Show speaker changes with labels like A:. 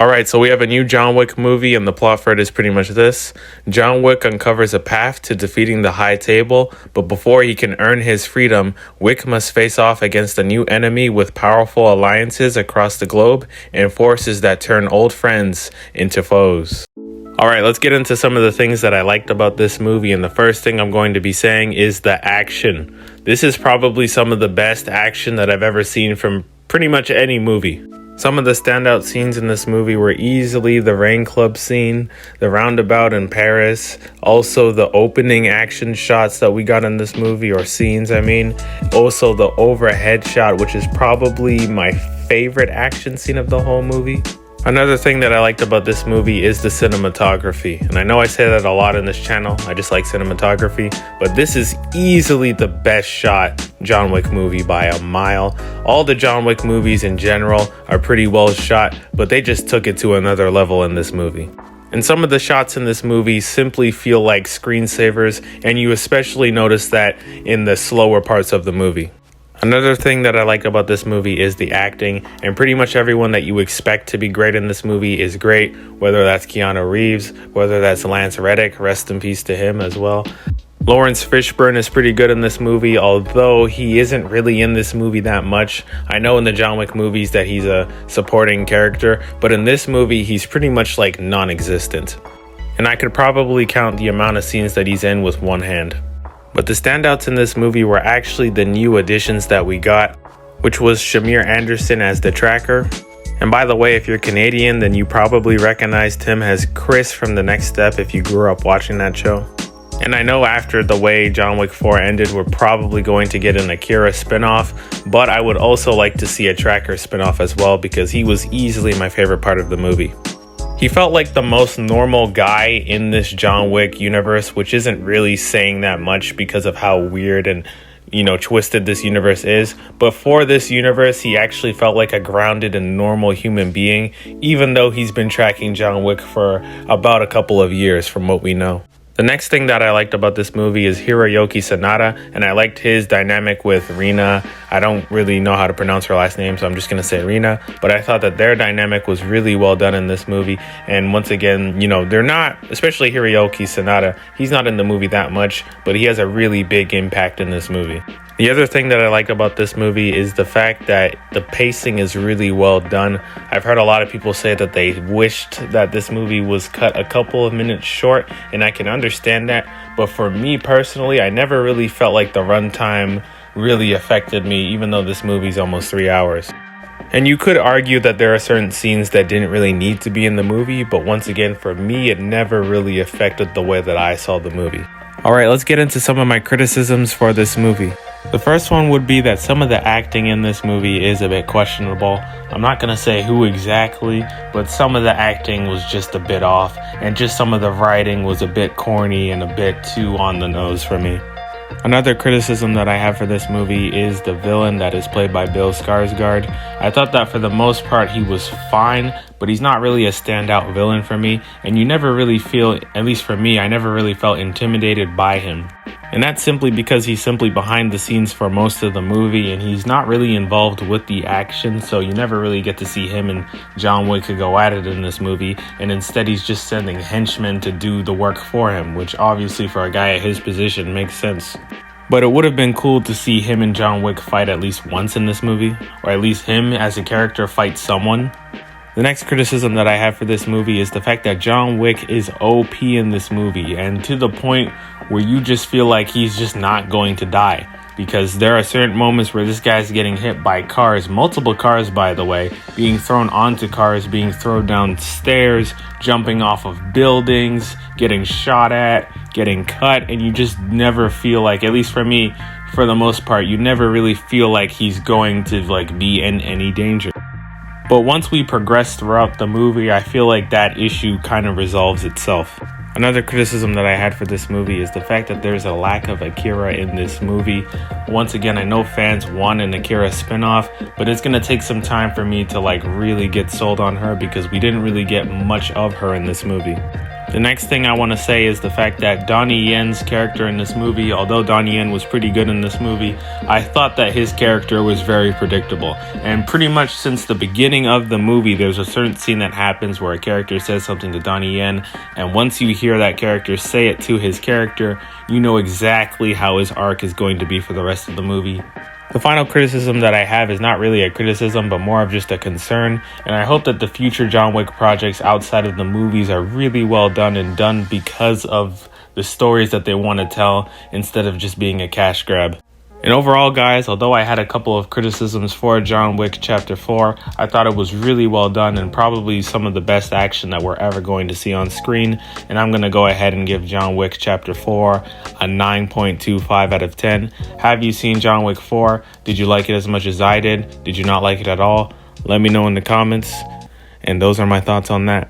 A: Alright, so we have a new John Wick movie, and the plot for it is pretty much this. John Wick uncovers a path to defeating the High Table, but before he can earn his freedom, Wick must face off against a new enemy with powerful alliances across the globe and forces that turn old friends into foes. Alright, let's get into some of the things that I liked about this movie, and the first thing I'm going to be saying is the action. This is probably some of the best action that I've ever seen from pretty much any movie. Some of the standout scenes in this movie were easily the Rain Club scene, the roundabout in Paris, also the opening action shots that we got in this movie, or scenes I mean, also the overhead shot, which is probably my favorite action scene of the whole movie. Another thing that I liked about this movie is the cinematography, and I know I say that a lot in this channel, I just like cinematography, but this is easily the best shot John Wick movie by a mile. All the John Wick movies in general are pretty well shot, but they just took it to another level in this movie. And some of the shots in this movie simply feel like screensavers, and you especially notice that in the slower parts of the movie. Another thing that I like about this movie is the acting, and pretty much everyone that you expect to be great in this movie is great, whether that's Keanu Reeves, whether that's Lance Reddick, rest in peace to him as well. Lawrence Fishburne is pretty good in this movie, although he isn't really in this movie that much. I know in the John Wick movies that he's a supporting character, but in this movie he's pretty much like non-existent. And I could probably count the amount of scenes that he's in with one hand. But the standouts in this movie were actually the new additions that we got, which was Shamir Anderson as the tracker. And by the way, if you're Canadian, then you probably recognized him as Chris from The Next Step if you grew up watching that show. And I know after the way John Wick 4 ended, we're probably going to get an Akira spinoff, but I would also like to see a tracker spinoff as well because he was easily my favorite part of the movie. He felt like the most normal guy in this John Wick universe, which isn't really saying that much because of how weird and, twisted this universe is. But for this universe, he actually felt like a grounded and normal human being, even though he's been tracking John Wick for about a couple of years from what we know. The next thing that I liked about this movie is Hiroyuki Sonata, and I liked his dynamic with Rina. I don't really know how to pronounce her last name, so I'm just going to say Rina, but I thought that their dynamic was really well done in this movie. And once again, they're not, especially Hiroyuki Sonata, he's not in the movie that much, but he has a really big impact in this movie. The other thing that I like about this movie is the fact that the pacing is really well done. I've heard a lot of people say that they wished that this movie was cut a couple of minutes short, and I can understand that. But for me personally, I never really felt like the runtime really affected me, even though this movie's almost 3 hours. And you could argue that there are certain scenes that didn't really need to be in the movie, but once again, for me, it never really affected the way that I saw the movie. Alright, let's get into some of my criticisms for this movie. The first one would be that some of the acting in this movie is a bit questionable. I'm not going to say who exactly, but some of the acting was just a bit off, and just some of the writing was a bit corny and a bit too on the nose for me. Another criticism that I have for this movie is the villain that is played by Bill Skarsgård. I thought that for the most part he was fine, but he's not really a standout villain for me, and you never really feel, at least for me, I never really felt intimidated by him. And that's simply because he's simply behind the scenes for most of the movie, and he's not really involved with the action, so you never really get to see him and John Wick go at it in this movie, and instead he's just sending henchmen to do the work for him, which obviously for a guy at his position makes sense. But it would have been cool to see him and John Wick fight at least once in this movie, or at least him as a character fight someone. The next criticism that I have for this movie is the fact that John Wick is OP in this movie, and to the point where you just feel like he's just not going to die. Because there are certain moments where this guy's getting hit by cars, multiple cars by the way, being thrown onto cars, being thrown down stairs, jumping off of buildings, getting shot at, getting cut, and you just never feel like, at least for me, for the most part, you never really feel like he's going to be in any danger. But once we progress throughout the movie, I feel like that issue kind of resolves itself. Another criticism that I had for this movie is the fact that there's a lack of Akira in this movie. Once again, I know fans want an Akira spinoff, but it's going to take some time for me to really get sold on her because we didn't really get much of her in this movie. The next thing I want to say is the fact that Donnie Yen's character in this movie, although Donnie Yen was pretty good in this movie, I thought that his character was very predictable. And pretty much since the beginning of the movie, there's a certain scene that happens where a character says something to Donnie Yen, and once you hear that character say it to his character, you know exactly how his arc is going to be for the rest of the movie. The final criticism that I have is not really a criticism, but more of just a concern, and I hope that the future John Wick projects outside of the movies are really well done and done because of the stories that they want to tell instead of just being a cash grab. And overall, guys, although I had a couple of criticisms for John Wick Chapter 4, I thought it was really well done and probably some of the best action that we're ever going to see on screen. And I'm going to go ahead and give John Wick Chapter 4 a 9.25 out of 10. Have you seen John Wick 4? Did you like it as much as I did? Did you not like it at all? Let me know in the comments. And those are my thoughts on that.